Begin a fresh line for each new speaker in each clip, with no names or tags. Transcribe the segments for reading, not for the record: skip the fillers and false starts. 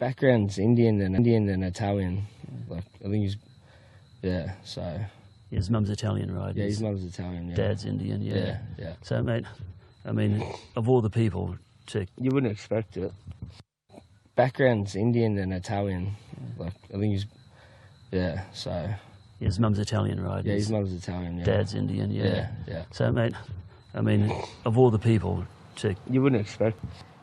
Background's Indian and Italian. Like, I think he's, yeah, so.
His mum's Italian, right?
Yeah, his mum's Italian, yeah.
Dad's Indian, yeah.
Yeah.
So, mate, I mean, of all the people to...
You wouldn't expect it. Background's Indian and Italian. Like, I think he's, yeah, so.
His mum's Italian, right?
Yeah, his mum's Italian, yeah.
Dad's Indian, yeah.
Yeah.
So, mate, I mean, of all the people to...
You wouldn't expect.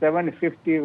750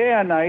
ANI,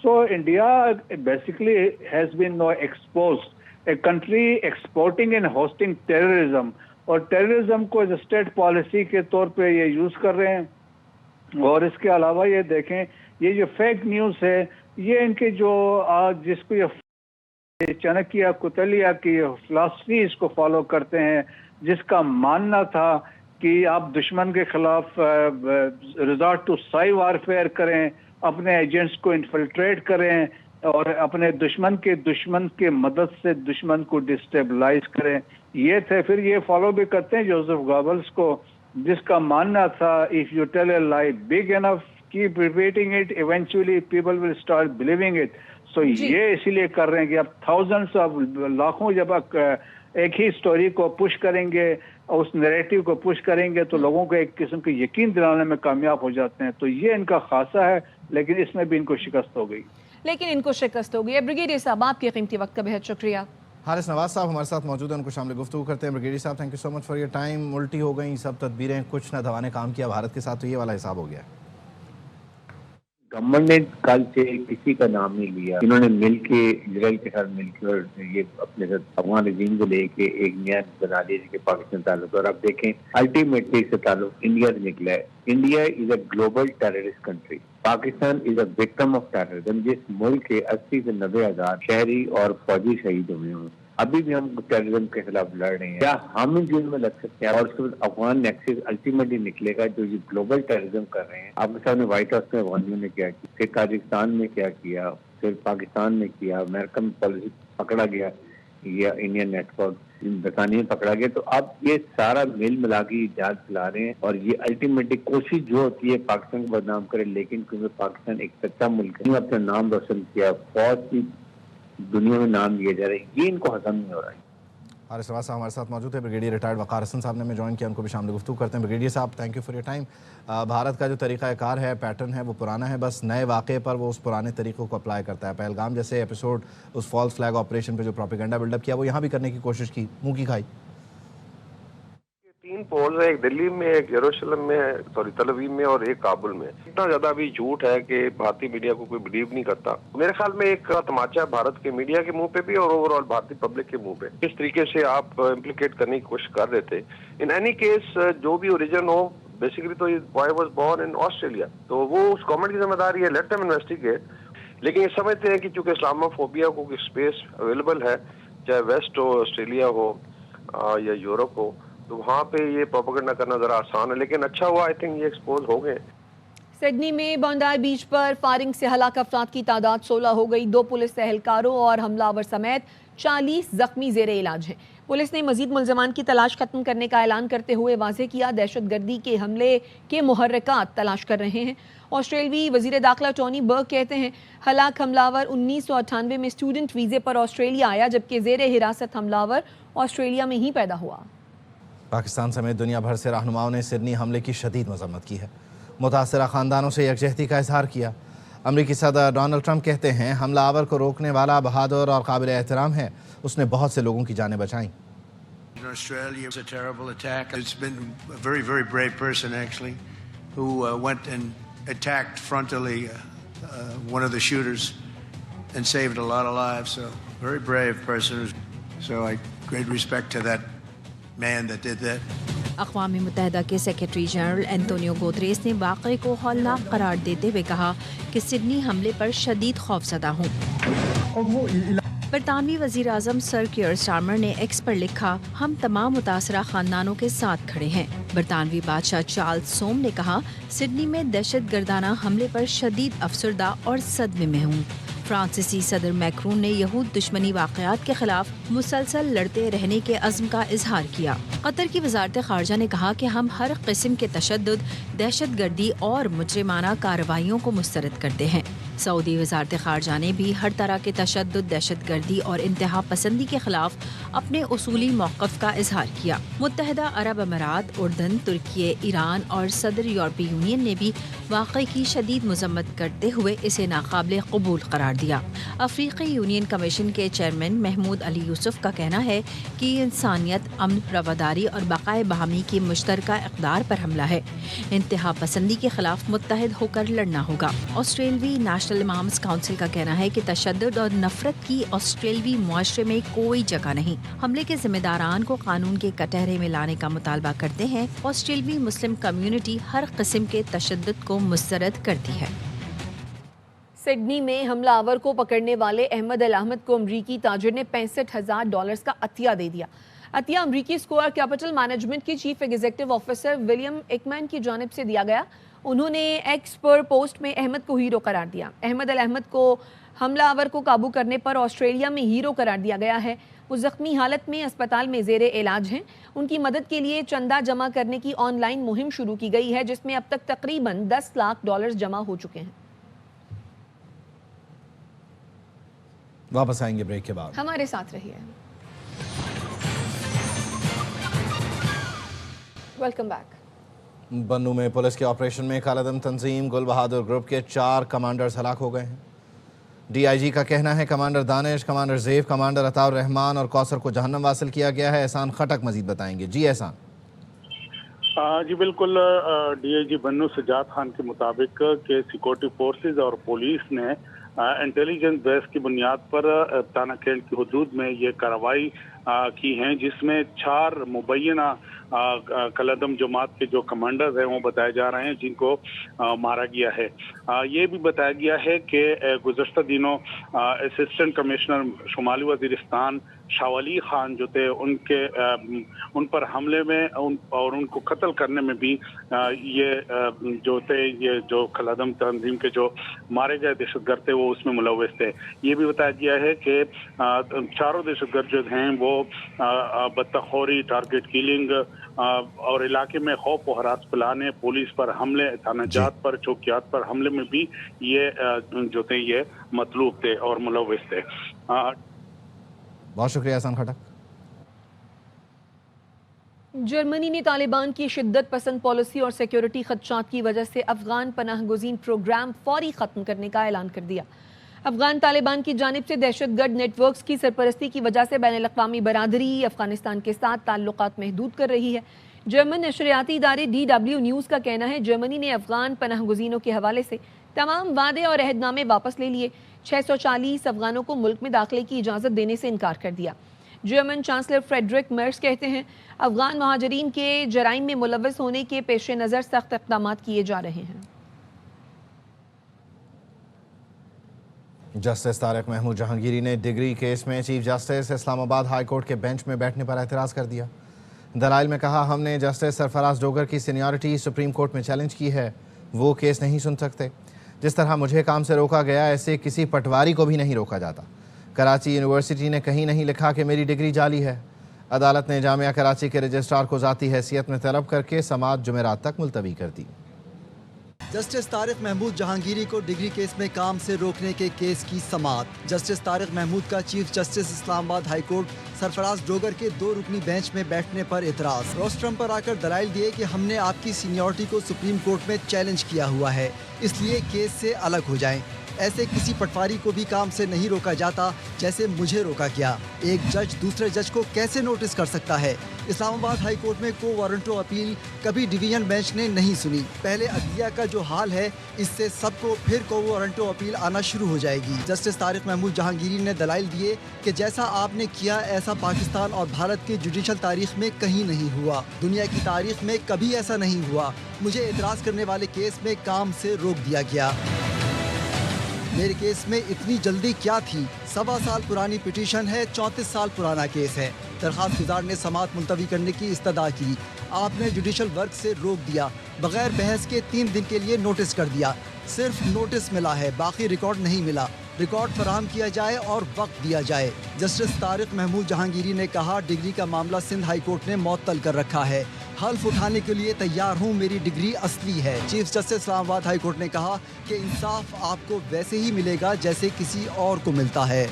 So India basically has been now exposed, a country exporting and hosting terrorism اور terrorism کو state policy کے طور پہ یہ use کر رہے ہیں. اور اس کے علاوہ یہ دیکھیں یہ جو فیک نیوز ہے یہ ان کے جو جس کو یہ چانکیہ کوتلیہ کی فلاسفی اس کو فالو کرتے ہیں، جس کا ماننا تھا کہ آپ دشمن کے خلاف ریزورٹ ٹو سائی وارفیئر کریں، اپنے ایجنٹس کو انفلٹریٹ کریں اور اپنے دشمن کے مدد سے دشمن کو ڈسٹیبلائز کریں. یہ تھے. پھر یہ فالو بھی کرتے ہیں جوزف گوبلز کو، جس کا ماننا تھا if you tell a lie big enough keep repeating it eventually people will start believing it. So یہ اسی لیے کر رہے ہیں کہ اب thousands of لاکھوں جب ایک ہی سٹوری کو پش کریں گے اور اس نیریٹو کو پش کریں گے تو لوگوں کو ایک قسم کے یقین دلانے میں کامیاب ہو جاتے ہیں. تو یہ ان کا خاصہ ہے، لیکن اس میں بھی ان کو شکست ہو گئی.
بریگیڈیئر صاحب آپ کے قیمتی وقت کا بہت شکریہ.
حارث نواز صاحب ہمارے ساتھ موجود ہیں، ان کو شامل گفتگو کرتے ہیں. بریگیڈیئر صاحب thank you so much for your time. الٹی ہو گئیں سب تدبیریں، کچھ نہ دوا نے کام کیا بھارت کے ساتھ، تو یہ والا حساب ہو گیا.
گورنمنٹ نے کل سے کسی کا نام نہیں لیا. انہوں نے مل کے اسرائیل کے ساتھ مل کے اور یہ اپنے ساتھ افغان رجیم کو لے کے ایک نیا بنا دیا کہ پاکستان تعلق. اور اب دیکھیں الٹیمیٹلی اس سے تعلق انڈیا سے نکلا ہے. India is a global terrorist country. Pakistan is a victim of terrorism, جس ملک کے 80 سے 90 ہزار شہری اور فوجی شہید ہوئے ہوں. ابھی بھی ہم ٹیررزم کے خلاف لڑ رہے ہیں. کیا ہم ان جن میں لگ سکتے ہیں؟ اور اس کے بعد افغان نیکسس الٹیمیٹلی نکلے گا جو یہ گلوبل ٹیررزم کر رہے ہیں. آپ کے سامنے وائٹ ہاؤس میں افغانیوں نے کیا کیا، پھر تاجکستان میں کیا کیا، پھر پاکستان میں کیا، امریکہ میں پالیسی پکڑا گیا، یا انڈین نیٹ ورک برطانیہ میں پکڑا گیا. تو اب یہ سارا مل ملا کے جال چلا رہے ہیں اور یہ الٹیمیٹلی کوشش جو ہوتی ہے پاکستان کو بدنام کرے، لیکن کیونکہ پاکستان ایک سچا ملک ہے، اپنا نام روشن کیا، فوج کی دنیا میں نام لیا جا رہا ہے، یہ ان کو ہضم نہیں ہو رہا ہے.
حارث نواز صاحب ہمارے ساتھ موجود ہے. بریگیڈیئر ریٹائرڈ وقار حسن صاحب نے ہمیں جوائن کیا، ان کو بھی شامل گفتگو کرتے ہیں. بریگیڈیئر صاحب thank you for your time. Bharat کا جو طریقہ کار ہے، پیٹرن ہے، وہ پرانا ہے، بس نئے واقعے پر وہ اس پرانے طریقوں کو اپلائی کرتا ہے. پہلگام جیسے ایپیسوڈ، اس فالس فلیگ آپریشن پہ جو پروپیگنڈا بلڈ اپ کیا، وہ یہاں بھی کرنے کی کوشش کی، منہ کی کھائی.
3 پولز ہیں، ایک دلی میں، ایک یروشلم میں، تل ابیب میں اور ایک کابل میں. اتنا زیادہ ابھی جھوٹ ہے کہ بھارتی میڈیا کو کوئی بلیو نہیں کرتا. میرے خیال میں ایک تماچا بھارت کے میڈیا کے منہ پہ بھی اور اوور آل بھارتی پبلک کے منہ پہ. اس طریقے سے آپ امپلیکیٹ کرنے کی کوشش کر رہے تھے. ان اینی کیس جو بھی اوریجن ہو، بیسیکلی تو boy was born in Australia, تو وہ اس گورنمنٹ کی ذمہ داری ہے، لیٹ دیم انویسٹیگیٹ. لیکن یہ سمجھتے ہیں کہ چونکہ اسلامو فوبیا کو اسپیس اویلیبل ہے، چاہے ویسٹ ہو، آسٹریلیا ہو یا یورپ ہو، تو وہاں پہ یہ پروپیگنڈا کرنا ذرا آسان ہے. لیکن اچھا ہوا آئی تھنک یہ ایکسپوز ہو گئے.
سڈنی میں بونڈائی بیچ پر فائرنگ سے ہلاک افراد کی تعداد 16 ہو گئی. 2 پولیس اہلکاروں اور حملہ آور سمیت 40 زخمی زیر علاج ہیں. پولیس نے مزید ملزمان کی تلاش ختم کرنے کا اعلان کرتے ہوئے واضح کیا دہشت گردی کے حملے کے محرکات تلاش کر رہے ہیں. آسٹریلوی وزیر داخلہ ٹونی برک کہتے ہیں ہلاک حملہ آور 1998 میں اسٹوڈنٹ ویزے پر آسٹریلیا آیا، جبکہ زیر حراست حملہ آور آسٹریلیا میں ہی پیدا ہوا.
پاکستان سمیت دنیا بھر سے رہنماؤں نے سڈنی حملے کی شدید مذمت کی ہے. متاثرہ خاندانوں سے یکجہتی کا اظہار کیا. امریکی صدر ڈونلڈ ٹرمپ کہتے ہیں حملہ آور کو روکنے والا بہادر اور قابل احترام ہے، اس نے بہت سے لوگوں کی جانیں بچائیں.
In Australia, it was a terrible attack. It's been a very, very brave person, actually, who went and attacked frontally one of the shooters and saved a lot of lives. So, very brave person. So, great respect to that man that did that.
اقوام متحدہ کے secretary general Antonio Guterres نے واقعے کو ہولناک قرار دیتے ہوئے کہا کہ سڈنی حملے پر شدید خوفزدہ ہوں. برطانوی وزیر اعظم سر کیئر سٹارمر نے ایکس پر لکھا ہم تمام متاثرہ خاندانوں کے ساتھ کھڑے ہیں. برطانوی بادشاہ چارلز سوم نے کہا سڈنی میں دہشت گردانہ حملے پر شدید افسردہ اور صدمے میں ہوں. فرانسیسی صدر میکرون نے یہود دشمنی واقعات کے خلاف مسلسل لڑتے رہنے کے عزم کا اظہار کیا. قطر کی وزارت خارجہ نے کہا کہ ہم ہر قسم کے تشدد، دہشت گردی اور مجرمانہ کارروائیوں کو مسترد کرتے ہیں. سعودی وزارت خارجہ نے بھی ہر طرح کے تشدد، دہشت گردی اور انتہا پسندی کے خلاف اپنے اصولی موقف کا اظہار کیا. متحدہ عرب امارات، اردن، ترکی، ایران اور صدر یورپی یونین نے بھی واقعے کی شدید مذمت کرتے ہوئے اسے ناقابل قبول قرار دیا. افریقی یونین کمیشن کے چیئرمین محمود علی یوسف کا کہنا ہے کہ یہ انسانیت، امن، رواداری اور بقائے باہمی کی مشترکہ اقدار پر حملہ ہے. انتہا پسندی کے خلاف متحد ہو کر لڑنا ہوگا. آسٹریلوی نیشنل نیشنل امامز کونسل کا کہنا ہے کہ تشدد اور نفرت کی آسٹریلوی معاشرے میں کوئی جگہ نہیں. حملے کے ذمہ داران کو قانون کے کٹہرے میں لانے کا مطالبہ کرتے ہیں. آسٹریلوی مسلم کمیونٹی ہر قسم کے تشدد کو مسترد کرتی ہے.
سڈنی میں حملہ آور کو پکڑنے والے احمد الاحمد کو امریکی تاجر نے $65,000 کا عطیہ دے دیا. عطیہ امریکی اسکوائر کیپٹل مینجمنٹ کے چیف ایگزیکٹو آفیسر ولیم ایکمین کی جانب سے دیا گیا. انہوں نے ایکس پر پوسٹ میں احمد کو ہیرو قرار دیا. احمد الاحمد کو حملہ آور کو قابو کرنے پر آسٹریلیا میں ہیرو قرار دیا گیا ہے. وہ زخمی حالت میں اسپتال میں زیر علاج ہیں. ان کی مدد کے لیے چندہ جمع کرنے کی آن لائن مہم شروع کی گئی ہے جس میں اب تک تقریباً $10 لاکھ جمع ہو چکے ہیں.
واپس آئیں گے بریک کے بعد.
ہمارے ساتھ رہیے. Welcome back.
بنو میں پولیس کے آپریشن میں کالعدم تنظیم گل بہادر گروپ کے 4 کمانڈرز ہلاک ہو گئے ہیں. ڈی آئی جی کا کہنا ہے کمانڈر دانش، کمانڈر زیف، کمانڈر عطاء الرحمان اور کوثر کو جہنم واصل کیا گیا ہے. احسان خٹک مزید بتائیں گے. جی احسان.
جی بالکل. ڈی آئی جی بنو سجاد خان کے مطابق کہ سیکورٹی فورسز اور پولیس نے انٹیلیجنس بیس کی بنیاد پر تانا کینٹ کی حدود میں یہ کارروائی کی ہیں جس میں 4 مبینہ کالعدم جماعت کے جو کمانڈرز ہیں وہ بتائے جا رہے ہیں جن کو مارا گیا ہے. یہ بھی بتایا گیا ہے کہ گزشتہ دنوں اسسٹنٹ کمشنر شمالی وزیرستان شاہ ولی خان جو تھے ان پر حملے میں اور ان کو قتل کرنے میں بھی یہ جو کالعدم تنظیم کے جو مارے گئے دہشت گرد تھے وہ اس میں ملوث تھے. یہ بھی بتایا گیا ہے کہ 4 دہشت گرد جو ہیں وہ بدتخوری، ٹارگٹ کلنگ اور علاقے میں خوف و ہراس پھیلانے، پولیس پر حملے، تھانہ جات پر، چوکیات پر حملے میں بھی یہ جو تھے یہ مطلوب تھے اور ملوث تھے.
بہت شکریہ احسان خٹک.
جرمنی نے طالبان کی شدت پسند پالیسی اور سیکیورٹی خدشات کی وجہ سے افغان پناہ گزین پروگرام فوری ختم کرنے کا اعلان کر دیا. افغان طالبان کی جانب سے دہشت گرد نیٹ ورکس کی سرپرستی کی وجہ سے بین الاقوامی برادری افغانستان کے ساتھ تعلقات محدود کر رہی ہے. جرمن نشریاتی ادارے DW نیوز کا کہنا ہے جرمنی نے افغان پناہ گزینوں کے حوالے سے تمام وعدے اور عہد نامے واپس لے لیے. 640 افغانوں کو ملک میں داخلے کی اجازت دینے سے انکار کر دیا. جرمن چانسلر فریڈرک مرز کہتے ہیں افغان مہاجرین کے جرائم میں ملوث ہونے کے پیش نظر سخت اقدامات کیے جا رہے ہیں.
جسٹس طارق محمود جہانگیری نے ڈگری کیس میں چیف جسٹس اسلام آباد ہائی کورٹ کے بینچ میں بیٹھنے پر اعتراض کر دیا. دلائل میں کہا ہم نے جسٹس سرفراز ڈوگر کی سینیورٹی سپریم کورٹ میں چیلنج کی ہے، وہ کیس نہیں سن سکتے. جس طرح مجھے کام سے روکا گیا ایسے کسی پٹواری کو بھی نہیں روکا جاتا. کراچی یونیورسٹی نے کہیں نہیں لکھا کہ میری ڈگری جعلی ہے. عدالت نے جامعہ کراچی کے رجسٹرار کو ذاتی حیثیت میں طلب کر کے سماعت جمعرات تک ملتوی کر دی.
جسٹس طارق محمود جہانگیری کو ڈگری کیس میں کام سے روکنے کے کیس کی سماعت. جسٹس طارق محمود کا چیف جسٹس اسلام آباد ہائی کورٹ سرفراز ڈوگر کے 2 رکنی بینچ میں بیٹھنے پر اعتراض. روسٹرم پر آ کر دلائل دیے کہ ہم نے آپ کی سینیورٹی کو سپریم کورٹ میں چیلنج کیا ہوا ہے، اس لیے کیس سے الگ ہو جائیں. ایسے کسی پٹواری کو بھی کام سے نہیں روکا جاتا جیسے مجھے روکا گیا. ایک جج دوسرے جج کو کیسے نوٹس کر سکتا ہے؟ اسلام آباد ہائی کورٹ میں کو وارنٹو اپیل کبھی ڈویژن بینچ نے نہیں سنی. پہلے عدلیہ کا جو حال ہے اس سے سب کو پھر کو وارنٹو اپیل آنا شروع ہو جائے گی. جسٹس طارق محمود جہانگیری نے دلائل دیے کہ جیسا آپ نے کیا ایسا پاکستان اور بھارت کی جوڈیشل تاریخ میں کہیں نہیں ہوا، دنیا کی تاریخ میں کبھی ایسا نہیں ہوا. مجھے اعتراض کرنے والے کیس میں کام سے روک دیا گیا. میرے کیس میں اتنی جلدی کیا تھی؟ 1.25 سال پرانی پٹیشن ہے، 34 سال پرانا کیس ہے. درخواست گزار نے سماعت ملتوی کرنے کی استدعا کی. آپ نے جوڈیشل ورک سے روک دیا، بغیر بحث کے 3 دن کے لیے نوٹس کر دیا. صرف نوٹس ملا ہے، باقی ریکارڈ نہیں ملا. ریکارڈ فراہم کیا جائے اور وقت دیا جائے. جسٹس طارق محمود جہانگیری نے کہا ڈگری کا معاملہ سندھ ہائی کورٹ نے معطل کر رکھا ہے، حلف اٹھانے کے لیے تیار ہوں، میری ڈگری اصلی ہے. چیف جسٹس اسلام آباد ہائی کورٹ نے کہا کہ انصاف آپ کو ویسے ہی ملے گا جیسے کسی اور کو ملتا ہے.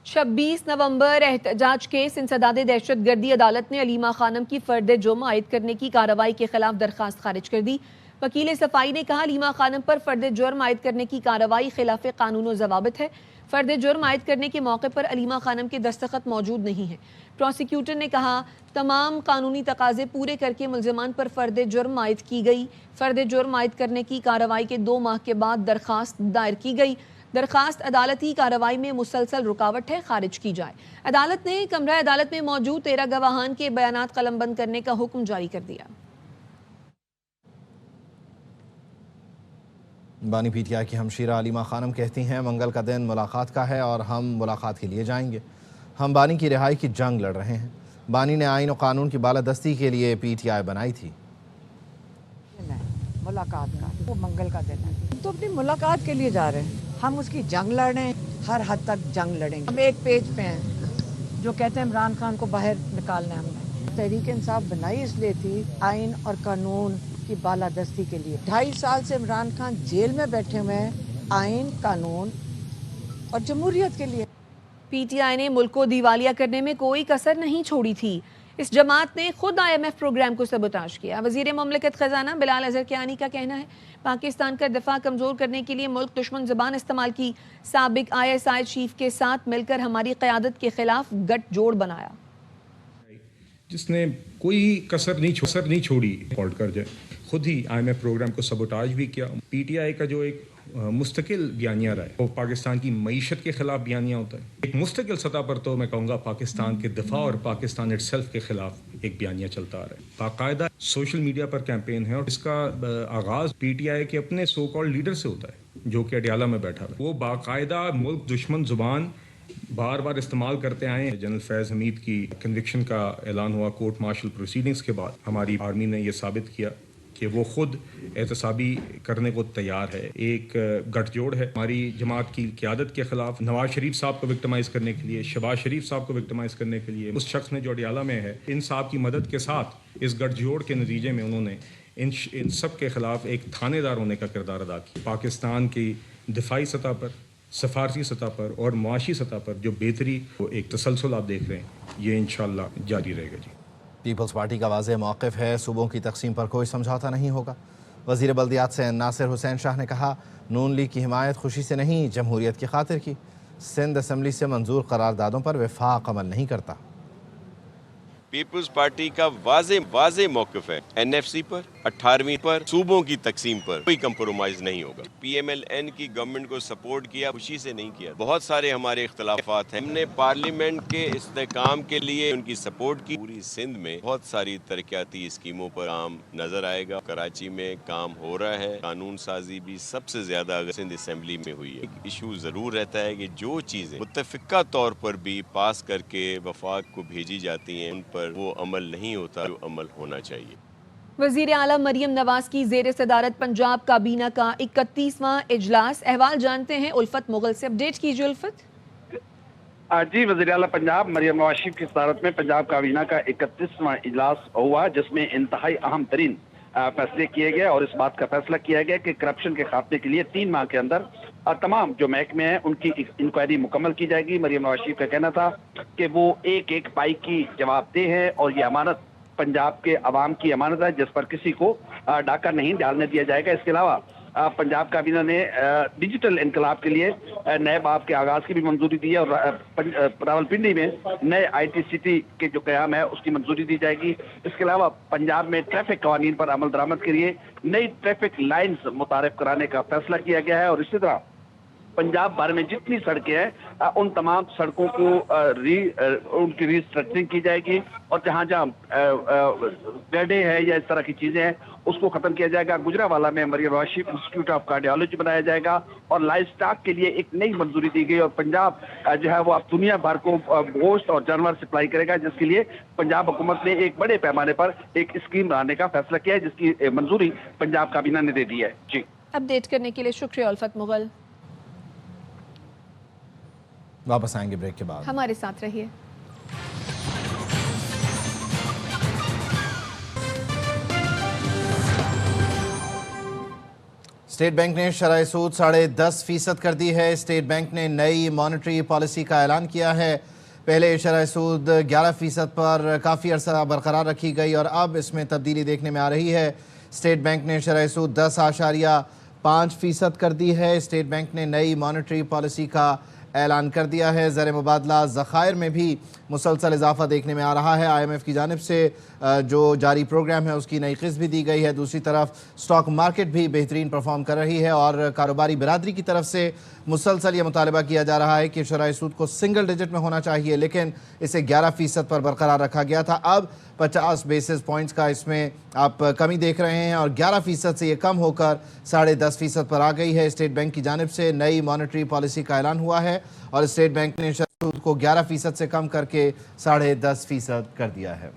26 نومبر احتجاج کیس انسداد دہشت گردی. عدالت نے علیمہ خانم کی فرد جرم عائد کرنے کی کارروائی کے خلاف درخواست خارج کر دی. وکیل صفائی نے کہا علیمہ خانم پر فرد جرم عائد کرنے کی کارروائی خلاف قانون و ضوابط ہے. فرد جرم عائد کرنے کے موقع پر علیمہ خانم کے دستخط موجود نہیں ہیں۔ پروسیکیوٹر نے کہا تمام قانونی تقاضے پورے کر کے ملزمان پر فرد جرم عائد کی گئی۔ فرد جرم عائد کرنے کی کارروائی کے 2 ماہ کے بعد درخواست دائر کی گئی۔ درخواست عدالتی کارروائی میں مسلسل رکاوٹ ہے، خارج کی جائے۔ عدالت نے کمرہ عدالت میں موجود 13 گواہان کے بیانات قلم بند کرنے کا حکم جاری کر دیا۔
بانی پی ٹی آئی کی ہمشیرہ علیمہ خانم کہتی ہیں منگل کا دن ملاقات کا ہے اور ہم ملاقات کے لیے جائیں گے۔ ہم بانی کی رہائی کی جنگ لڑ رہے ہیں۔ بانی نے آئین و قانون کی بالادستی کے لیے پی ٹی آئی بنائی تھی۔
ملاقات کا وہ منگل کا دن ہے تو اپنی ملاقات کے لیے جا رہے ہیں، ہم اس کی جنگ لڑ رہے ہیں، ہر حد تک جنگ لڑیں گے۔ ہم ایک پیج پہ ہیں جو کہتے ہیں عمران خان کو باہر نکالنا ہے۔ ہم نے تحریک انصاف بنائی اس لیے تھی آئین اور قانون کی بالادستی کے لیے۔ 2.5 سال سے عمران خان جیل میں بیٹھے ہوئے ہیں آئین، قانون اور جمہوریت کے لیے۔
پی ٹی آئی نے ملک کو دیوالیہ کرنے میں کوئی کسر نہیں چھوڑی تھی۔ اس جماعت نے خود IMF پروگرام کو سبوتاژ کیا۔ وزیر مملکت خزانہ بلال اظہر کیانی کا کہنا ہے پاکستان کا دفاع کمزور کرنے کے لیے ملک دشمن زبان استعمال کی۔ سابق ISI چیف کے ساتھ مل کر ہماری قیادت کے خلاف گٹھ جوڑ بنایا،
جس نے کوئی کسر نہیں چھوڑی فالٹ کر جائے۔ خود ہی IMF پروگرام کو سبوتاژ بھی کیا۔ پی ٹی آئی کا جو ایک مستقل بیانیہ رہا ہے وہ پاکستان کی معیشت کے خلاف بیانیہ ہوتا ہے۔ ایک مستقل سطح پر تو میں کہوں گا پاکستان کے دفاع اور پاکستان اٹ سیلف کے خلاف ایک بیانیہ چلتا آ رہا ہے۔ باقاعدہ سوشل میڈیا پر کیمپین ہے اور اس کا آغاز پی ٹی آئی کے اپنے سو کالڈ لیڈر سے ہوتا ہے جو کہ اڈیالہ میں بیٹھا ہے۔ وہ باقاعدہ ملک دشمن زبان بار بار استعمال کرتے آئے ہیں۔ جنرل فیض حمید کی کنوکشن کا اعلان ہوا کورٹ مارشل پروسیڈنگز کے بعد، ہماری آرمی نے یہ ثابت کیا کہ وہ خود احتسابی کرنے کو تیار ہے۔ ایک گٹھ جوڑ ہے ہماری جماعت کی قیادت کے خلاف، نواز شریف صاحب کو وکٹمائز کرنے کے لیے، شہباز شریف صاحب کو وکٹمائز کرنے کے لیے۔ اس شخص نے جو اڈیالہ میں ہے، ان صاحب کی مدد کے ساتھ اس گٹھ جوڑ کے نتیجے میں انہوں نے ان سب کے خلاف ایک تھانے دار ہونے کا کردار ادا کیا۔ پاکستان کی دفاعی سطح پر، سفارتی سطح پر اور معاشی سطح پر جو بہتری ایک تسلسل آپ دیکھ رہے ہیں، یہ انشاءاللہ جاری رہے گا۔ جی،
پیپلز پارٹی کا واضح موقف ہے صوبوں کی تقسیم پر کوئی سمجھوتا نہیں ہوگا۔ وزیر بلدیات سے ناصر حسین شاہ نے کہا نون لیگ کی حمایت خوشی سے نہیں جمہوریت کی خاطر کی۔ سندھ اسمبلی سے منظور قراردادوں پر وفاق عمل نہیں کرتا۔
پیپلز پارٹی کا واضح موقف ہے NFC پر، 18ویں پر، صوبوں کی تقسیم پر کوئی کمپرومائز نہیں ہوگا۔ PMLN کی گورنمنٹ کو سپورٹ کیا، خوشی سے نہیں کیا۔ بہت سارے ہمارے اختلافات ہیں، ہم نے پارلیمنٹ کے استحکام کے لیے ان کی سپورٹ کی۔ پوری سندھ میں بہت ساری ترقیاتی اسکیموں پر کام نظر آئے گا۔ کراچی میں کام ہو رہا ہے، قانون سازی بھی سب سے زیادہ سندھ اسمبلی میں ہوئی ہے۔ ایک ایشو ضرور رہتا ہے کہ جو چیزیں متفقہ طور پر بھی پاس کر کے وفاق کو بھیجی جاتی ہیں ان پر وہ عمل نہیں ہوتا جو عمل ہونا چاہیے۔
وزیر اعلیٰ مریم نواز کی زیر صدارت پنجاب کابینہ کا 31واں اجلاس۔ احوال جانتے ہیں الفت مغل سے، اپڈیٹ کیجیے الفت۔
جی، وزیر اعلیٰ پنجاب مریم نواز شریف کی صدارت میں پنجاب کابینہ کا 31واں اجلاس ہوا جس میں انتہائی اہم ترین فیصلے کیے گئے اور اس بات کا فیصلہ کیا گیا کہ کرپشن کے خاتمے کے لیے 3 ماہ کے اندر تمام جو محکمے ہیں ان کی انکوائری مکمل کی جائے گی۔ مریم نواز شریف کا کہنا تھا کہ وہ ایک پائی کی جواب دہ ہے اور یہ امانت پنجاب کے عوام کی امانت ہے جس پر کسی کو ڈاکہ نہیں ڈالنے دیا جائے گا۔ اس کے علاوہ پنجاب کابینہ نے ڈیجیٹل انقلاب کے لیے نئے باب کے آغاز کی بھی منظوری دی ہے اور راولپنڈی میں نئے IT سٹی کے جو قیام ہے اس کی منظوری دی جائے گی۔ اس کے علاوہ پنجاب میں ٹریفک قوانین پر عمل درآمد کے لیے نئی ٹریفک لائنز متعارف کرانے کا فیصلہ کیا گیا ہے اور اسی طرح پنجاب بھر میں جتنی سڑکیں ہیں ان تمام سڑکوں کو ان کی ریسٹرکچرنگ کی جائے گی اور جہاں گڈھے ہیں یا اس طرح کی چیزیں ہیں اس کو ختم کیا جائے گا۔ گجرانوالہ میں Maryam Nawaz Sharif institute of cardiology بنایا جائے گا اور لائف سٹاک کے لیے ایک نئی منظوری دی گئی اور پنجاب جو ہے وہ اب دنیا بھر کو گوشت اور جانور سپلائی کرے گا جس کے لیے پنجاب حکومت نے ایک بڑے پیمانے پر ایک اسکیم لانے کا فیصلہ کیا ہے جس کی منظوری پنجاب کابینہ نے دے دی ہے۔ جی،
اپڈیٹ کرنے کے لیے شکریہ الفت مغل۔
واپس آئیں گے بریک کے بعد،
ہمارے ساتھ رہیے۔
اسٹیٹ بینک نے شرح سود 10.5% کر دی ہے۔ اسٹیٹ بینک نے نئی مانیٹری پالیسی کا اعلان کیا ہے۔ پہلے شرح سود 11% پر کافی عرصہ برقرار رکھی گئی اور اب اس میں تبدیلی دیکھنے میں آ رہی ہے۔ اسٹیٹ بینک نے شرح سود 10.5% کر دی ہے۔ اسٹیٹ بینک نے نئی مانیٹری پالیسی کا اعلان کر دیا ہے۔ زر مبادلہ ذخائر میں بھی مسلسل اضافہ دیکھنے میں آ رہا ہے۔ IMF کی جانب سے جو جاری پروگرام ہے اس کی نئی قسط بھی دی گئی ہے۔ دوسری طرف سٹاک مارکیٹ بھی بہترین پرفارم کر رہی ہے اور کاروباری برادری کی طرف سے مسلسل یہ مطالبہ کیا جا رہا ہے کہ شرح سود کو سنگل ڈیجٹ میں ہونا چاہیے، لیکن اسے 11% پر برقرار رکھا گیا تھا۔ اب 50 بیسس پوائنٹس کا اس میں آپ کمی دیکھ رہے ہیں اور 11% سے یہ کم ہو کر 10.5% پر آ گئی ہے۔ اسٹیٹ بینک کی جانب سے نئی مانیٹری پالیسی کا اعلان ہوا ہے اور اسٹیٹ بینک نے شرح سود کو 11% سے کم کر کے 10.5% کر دیا ہے۔